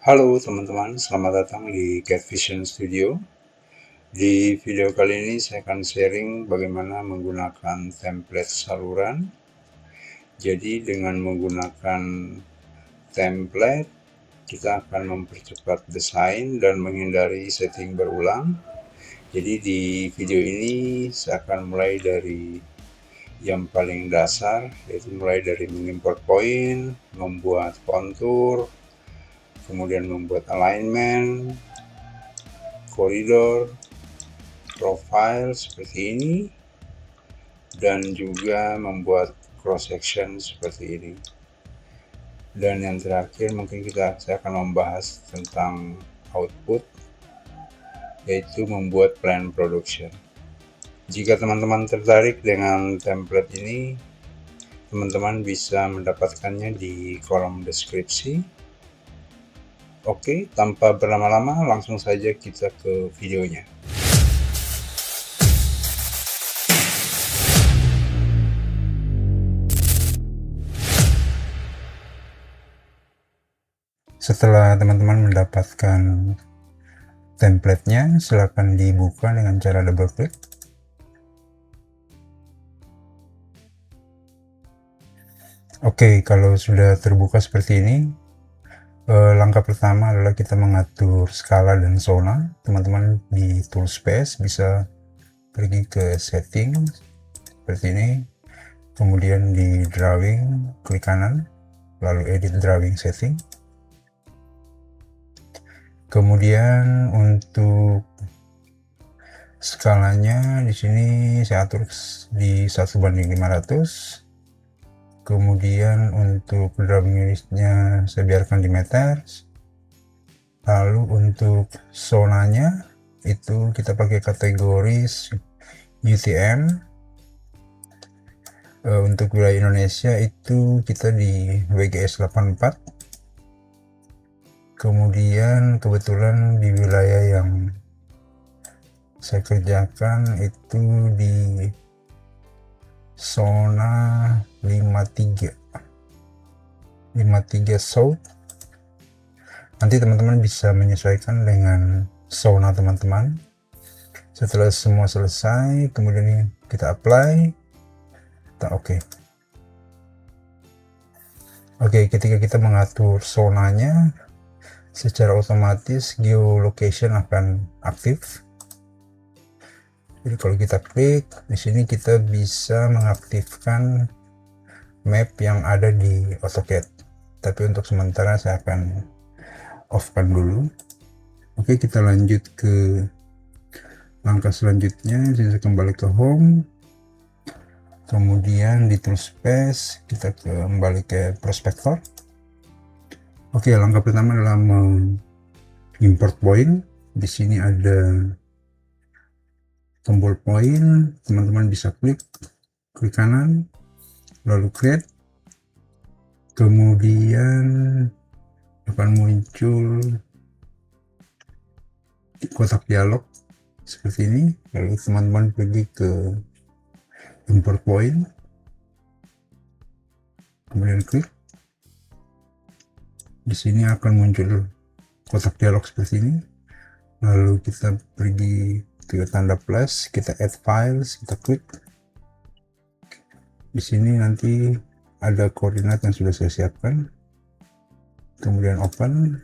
Halo teman-teman, selamat datang di Cat Vision Studio. Di video kali ini saya akan sharing bagaimana menggunakan template saluran. Jadi dengan menggunakan template, kita akan mempercepat desain dan menghindari setting berulang. Jadi di video ini saya akan mulai dari yang paling dasar, yaitu mulai dari mengimport point, membuat kontur, kemudian membuat alignment, koridor, profile seperti ini, dan juga membuat cross section seperti ini. Dan yang terakhir mungkin saya akan membahas tentang output, yaitu membuat plan production. Jika teman-teman tertarik dengan template ini, teman-teman bisa mendapatkannya di kolom deskripsi. Oke, tanpa berlama-lama langsung saja kita ke videonya. Setelah teman-teman mendapatkan template-nya, silakan dibuka dengan cara double klik. Oke, kalau sudah terbuka seperti ini, langkah pertama adalah kita mengatur skala dan zona. Teman-teman di tool space bisa pergi ke setting seperti ini, kemudian di drawing klik kanan, lalu edit drawing setting. Kemudian untuk skalanya di sini saya atur di 1:500. Kemudian untuk drawing unitnya saya biarkan di meter. Lalu untuk zonanya itu kita pakai kategori UTM. Untuk wilayah Indonesia itu kita di WGS 84. Kemudian kebetulan di wilayah yang saya kerjakan itu di zona 53 South. Nanti teman-teman bisa menyesuaikan dengan zona teman-teman. Setelah semua selesai, kemudian kita apply, kita oke. Oke, ketika kita mengatur zonanya, secara otomatis geolocation akan aktif. Jadi kalau kita klik di sini, kita bisa mengaktifkan map yang ada di AutoCAD. Tapi untuk sementara saya akan off-kan dulu. Oke, kita lanjut ke langkah selanjutnya. Saya kembali ke home, kemudian di tool space kita kembali ke prospector. Oke, langkah pertama adalah mengimport point. Di sini ada tombol point, teman-teman bisa klik kanan, lalu create, kemudian akan muncul kotak dialog seperti ini. Lalu teman-teman pergi ke import point, kemudian klik. Di sini akan muncul kotak dialog seperti ini. Lalu kita pergi ke tanda plus, kita add files, kita klik. Di sini nanti ada koordinat yang sudah saya siapkan, kemudian open.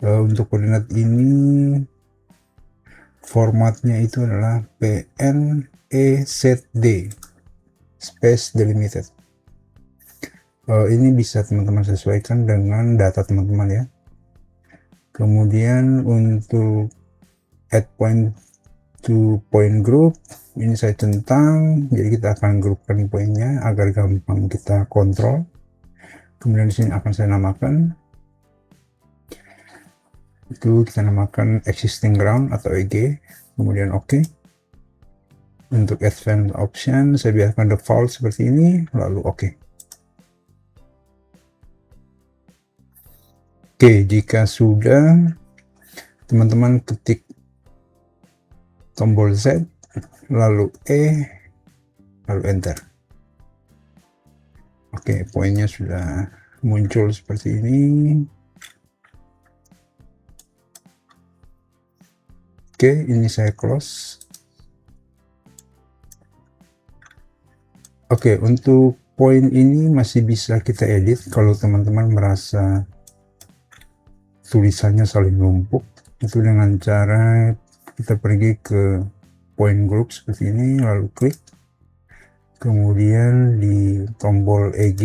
Untuk koordinat ini formatnya itu adalah PNEZD space delimited. Ini bisa teman-teman sesuaikan dengan data teman-teman ya. Kemudian untuk add point to point group, ini saya centang, jadi kita akan grupkan poinnya agar gampang kita kontrol. Kemudian di sini akan saya namakan, itu kita namakan existing ground atau EG, kemudian oke. Untuk advanced option saya biarkan default seperti ini, lalu oke. Oke, jika sudah, teman-teman ketik tombol Z, lalu E, lalu enter. Oke, poinnya sudah muncul seperti ini. Oke, ini saya close. Oke, untuk poin ini masih bisa kita edit kalau teman-teman merasa tulisannya saling numpuk. Itu dengan cara kita pergi ke point group seperti ini, lalu klik, kemudian di tombol EG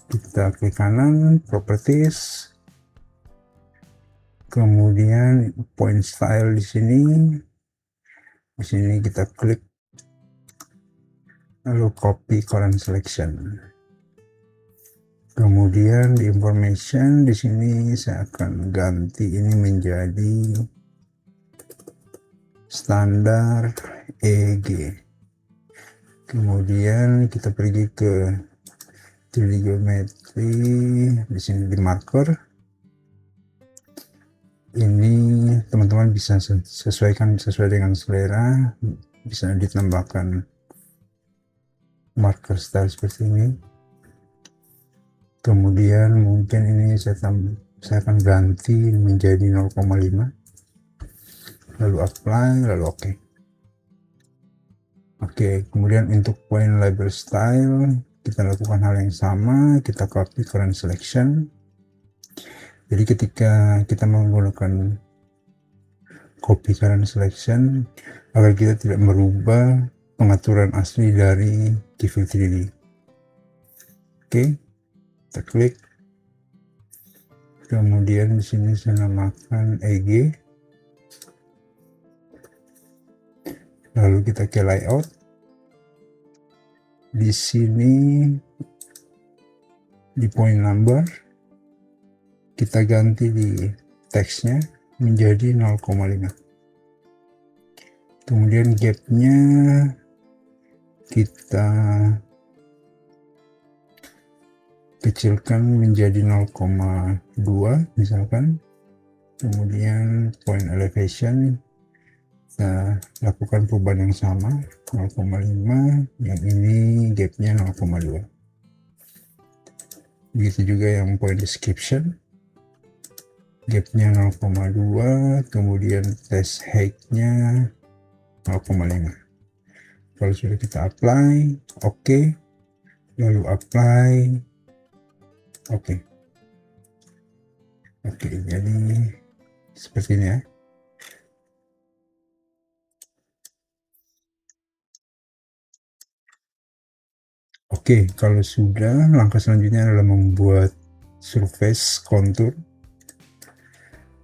kita klik kanan, properties, kemudian point style di sini kita klik, lalu copy current selection. Kemudian di information di sini saya akan ganti ini menjadi standar EG. Kemudian kita pergi ke 3D geometry, di sini di marker. Ini teman-teman bisa sesuaikan sesuai dengan selera, bisa ditambahkan marker style seperti ini. Kemudian mungkin ini saya akan ganti menjadi 0,5, lalu apply, lalu oke. Oke, kemudian untuk point label style kita lakukan hal yang sama, kita copy current selection. Jadi ketika kita menggunakan copy current selection, agar kita tidak merubah pengaturan asli dari Keyfill 3D. Oke, kita klik, kemudian di sini saya namakan EG, lalu kita ke layout. Di sini di point number kita ganti di teksnya menjadi 0,5. Kemudian gapnya kita kecilkan menjadi 0,2 misalkan. Kemudian point elevation kita lakukan perubahan yang sama, 0,5, yang ini gapnya 0,2. Begitu juga yang point description, gapnya 0,2, kemudian test height-nya 0,5. Kalau sudah kita apply, oke, lalu apply, oke. Oke, jadi seperti ini ya. Oke, kalau sudah, langkah selanjutnya adalah membuat surface contour.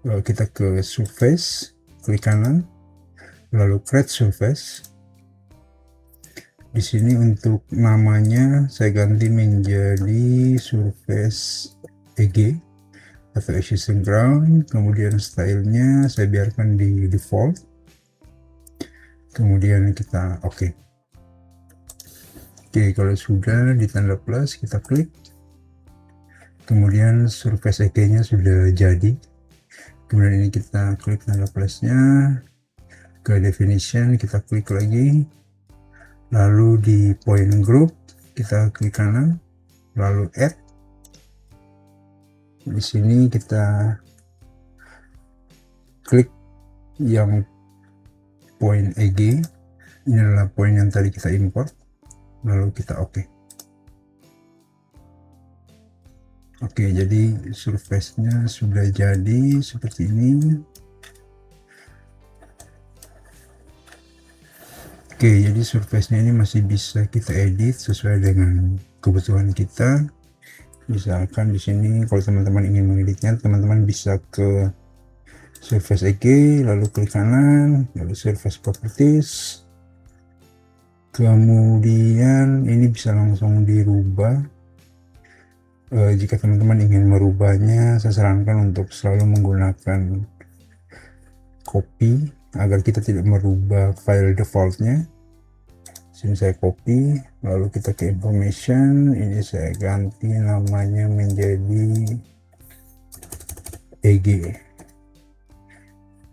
Lalu kita ke surface, klik kanan, lalu create surface. Di sini untuk namanya saya ganti menjadi surface EG atau existing ground. Kemudian stylenya saya biarkan di default. Kemudian kita oke. Oke, kalau sudah di tanda plus kita klik. Kemudian surface EG-nya sudah jadi. Kemudian ini kita klik tanda plusnya, ke definition kita klik lagi. Lalu di point group kita klik kanan, lalu add. Di sini kita klik yang point EG. Ini adalah point yang tadi kita import. Lalu kita oke. Oke, jadi surface-nya sudah jadi seperti ini. Oke, jadi surface-nya ini masih bisa kita edit sesuai dengan kebutuhan kita. Misalkan di sini kalau teman-teman ingin mengeditnya, teman-teman bisa ke surface EG, lalu klik kanan, lalu surface properties. Kemudian ini bisa langsung dirubah. Jika teman-teman ingin merubahnya, saya sarankan untuk selalu menggunakan copy agar kita tidak merubah file defaultnya. Sini saya copy, lalu kita ke information, ini saya ganti namanya menjadi EG.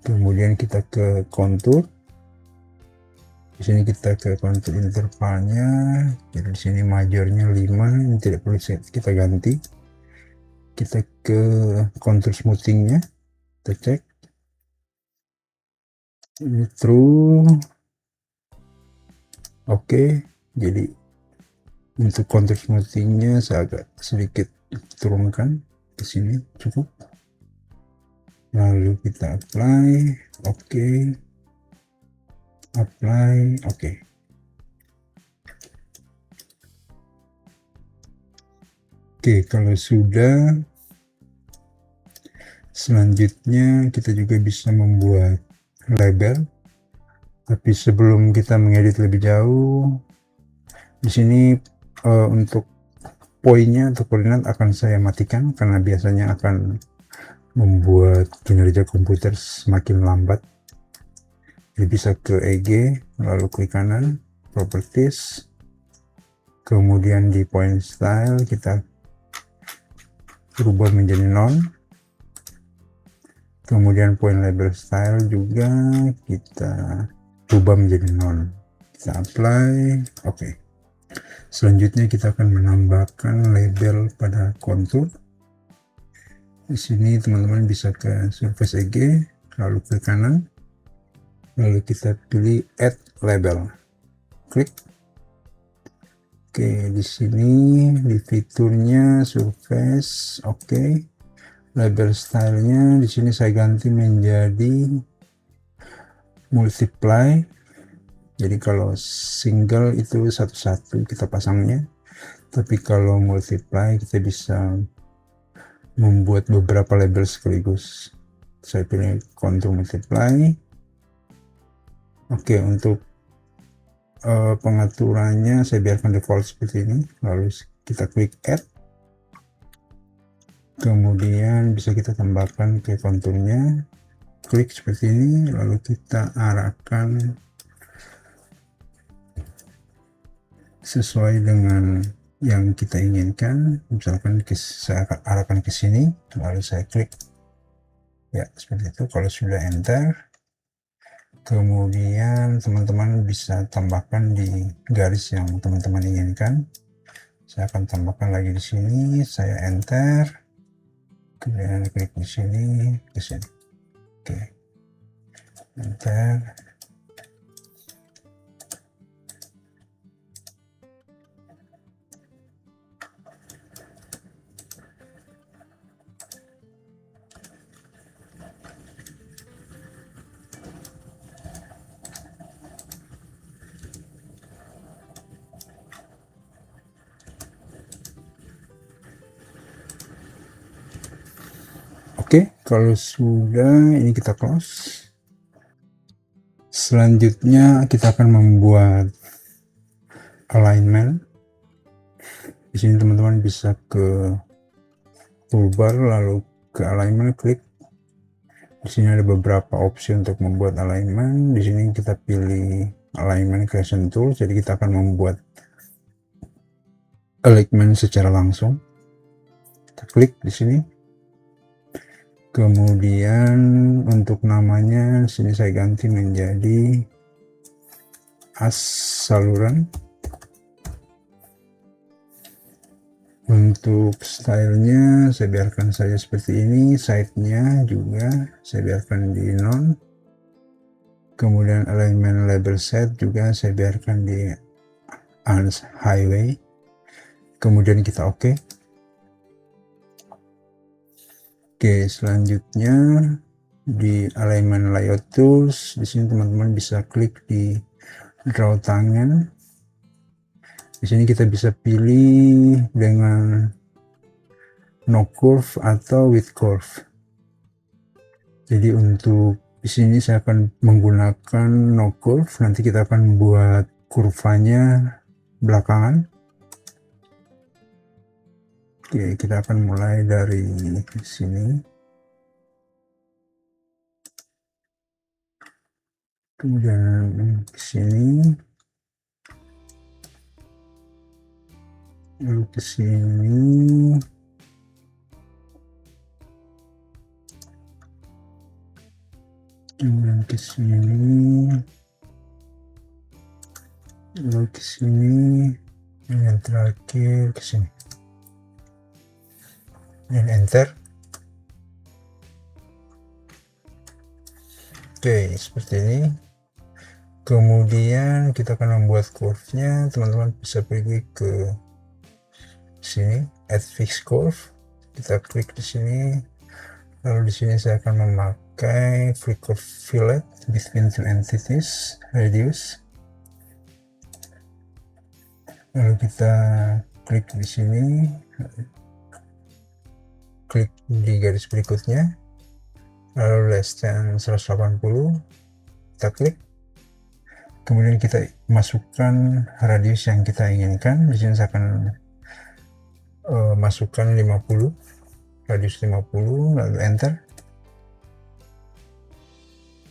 Kemudian kita ke contour. Di sini kita ke contour intervalnya, jadi di sini majornya 5, ini tidak perlu kita ganti. Kita ke contour smoothingnya, kita cek. ini true. Oke, jadi untuk kontur smoothingnya saya agak sedikit turunkan ke sini, cukup. Lalu kita apply, oke, apply, oke. Oke, kalau sudah, selanjutnya kita juga bisa membuat label. Tapi sebelum kita mengedit lebih jauh, di sini untuk poinnya atau koordinat akan saya matikan karena biasanya akan membuat kinerja komputer semakin lambat. Jadi bisa ke EG, lalu klik kanan, properties, kemudian di point style kita rubah menjadi none, kemudian point label style juga kita rubah menjadi none. Kita apply, oke. Selanjutnya kita akan menambahkan label pada kontur. Di sini teman-teman bisa ke surface EG, lalu klik kanan, lalu kita pilih add label, klik. Oke, di sini di fiturnya surface, oke. Label stylenya di sini saya ganti menjadi multiply. Jadi kalau single itu satu-satu kita pasangnya, tapi kalau multiply kita bisa membuat beberapa label sekaligus. Saya pilih contour multiply. Oke, untuk pengaturannya saya biarkan default seperti ini, lalu kita klik add, kemudian bisa kita tambahkan ke konturnya, klik seperti ini, lalu kita arahkan sesuai dengan yang kita inginkan. Misalkan saya akan arahkan ke sini, lalu saya klik ya seperti itu. Kalau sudah enter, kemudian teman-teman bisa tambahkan di garis yang teman-teman inginkan. Saya akan tambahkan lagi di sini, saya enter, kemudian klik di sini, ke sini. Oke, enter. Oke, kalau sudah ini kita close. Selanjutnya kita akan membuat alignment. Di sini teman-teman bisa ke toolbar lalu ke alignment, klik. Di sini ada beberapa opsi untuk membuat alignment. Di sini kita pilih alignment creation tool, jadi kita akan membuat alignment secara langsung. Kita klik di sini. Kemudian untuk namanya sini saya ganti menjadi as saluran. Untuk stylenya saya biarkan saja seperti ini, side-nya juga saya biarkan di none. Kemudian alignment label set juga saya biarkan di highway. Kemudian kita oke. Oke, selanjutnya di alignment layout tools, di sini teman-teman bisa klik di draw tangan. Di sini kita bisa pilih dengan no curve atau with curve. Jadi untuk di sini saya akan menggunakan no curve, nanti kita akan buat kurvanya belakangan. Oke, kita akan mulai dari sini. Kemudian ke sini. Lalu ke sini. Kemudian ke sini. Lalu ke sini. Dan yang terakhir ke sini. Dan enter. Oke, seperti ini. Kemudian kita akan membuat curve-nya. Teman-teman bisa pergi ke sini, add fixed curve. Kita klik di sini. Lalu di sini saya akan memakai free curve fillet between two entities radius. Lalu kita klik di sini, klik di garis berikutnya, lalu less than 180, kita klik. Kemudian kita masukkan radius yang kita inginkan. Di sini saya akan masukkan 50, radius 50, lalu enter.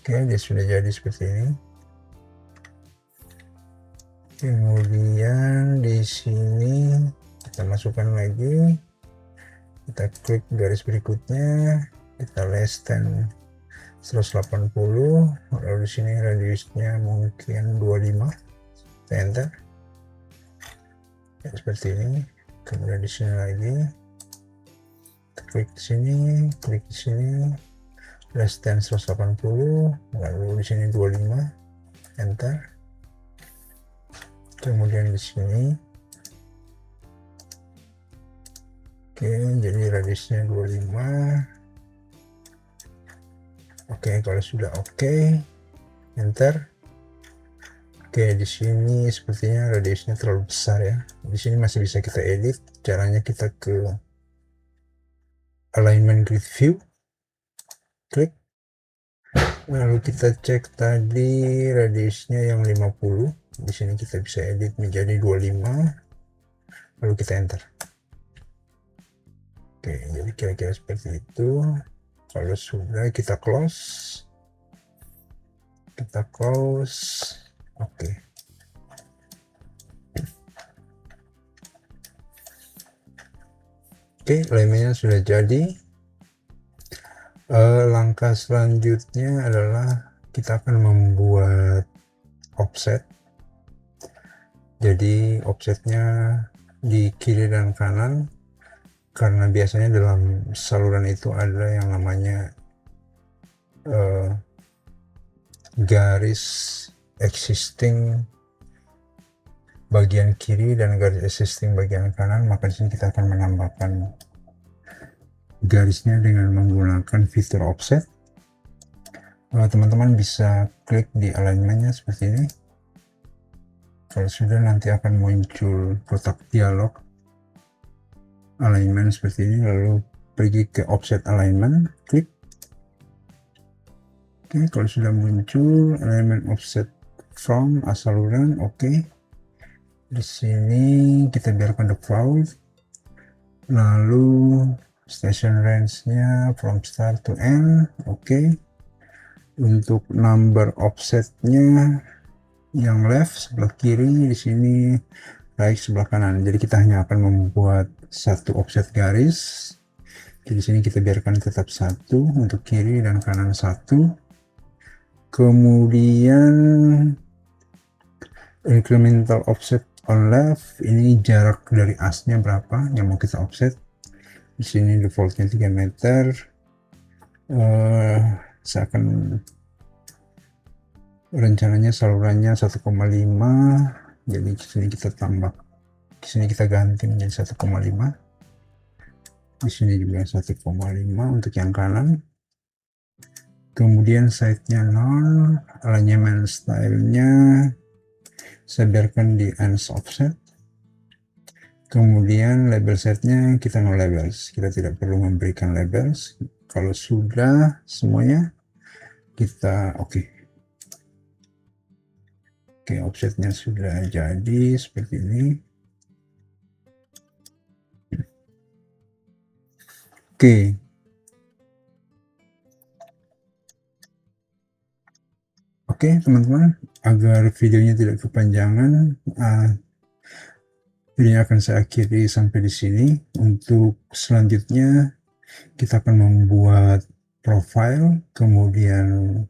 Oke, dia sudah jadi seperti ini. Kemudian di sini kita masukkan lagi, kita klik garis berikutnya, kita less than 180, lalu di sini radiusnya mungkin 25, kita enter. Ya, seperti ini. Kemudian di sini lagi, kita klik di sini, klik di sini, less than 180, lalu di sini 25, enter. Kemudian di sini, oke, jadi radiusnya 25. Oke, kalau sudah oke, enter. Oke, di sini sepertinya radiusnya terlalu besar ya. Di sini masih bisa kita edit. Caranya kita ke alignment grid view, klik. Lalu kita cek tadi radiusnya yang 50. Di sini kita bisa edit menjadi 25. Lalu kita enter. Oke, jadi kira-kira seperti itu. Kalau sudah kita close. Kita close. Oke. Oke, lemnya sudah jadi. Langkah selanjutnya adalah kita akan membuat offset. Jadi offsetnya di kiri dan kanan, karena biasanya dalam saluran itu ada yang namanya garis existing bagian kiri dan garis existing bagian kanan, maka di sini kita akan menambahkan garisnya dengan menggunakan fitur offset. Teman-teman bisa klik di alignmentnya seperti ini. Kalau sudah, nanti akan muncul kotak dialog alignment seperti ini, lalu pergi ke offset alignment, klik. Oke, kalau sudah muncul alignment offset from saluran, oke. Di sini kita biarkan default, lalu station range-nya from start to end, oke. Untuk number offsetnya yang left sebelah kiri, di sini right sebelah kanan. Jadi kita hanya akan membuat satu offset garis. Jadi di sini kita biarkan tetap satu untuk kiri dan kanan satu. Kemudian incremental offset on left, ini jarak dari asnya berapa yang mau kita offset. Di sini defaultnya 3 meter. Saya akan rencananya salurannya 1,5, jadi di sini kita tambah, di sini kita ganti menjadi 1,5. Di sini juga 1,5 untuk yang kanan. Kemudian side-nya 0, alignment style-nya saya biarkan di ends offset. Kemudian label set-nya kita no labels, kita tidak perlu memberikan labels. Kalau sudah semuanya, kita oke. Oke, offsetnya sudah jadi seperti ini. Oke. Oke, teman-teman, agar videonya tidak kepanjangan, videonya akan saya akhiri sampai di sini. Untuk selanjutnya, kita akan membuat profile, kemudian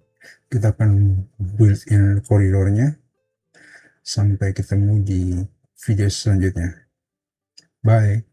kita akan build in koridornya. Sampai ketemu di video selanjutnya. Bye.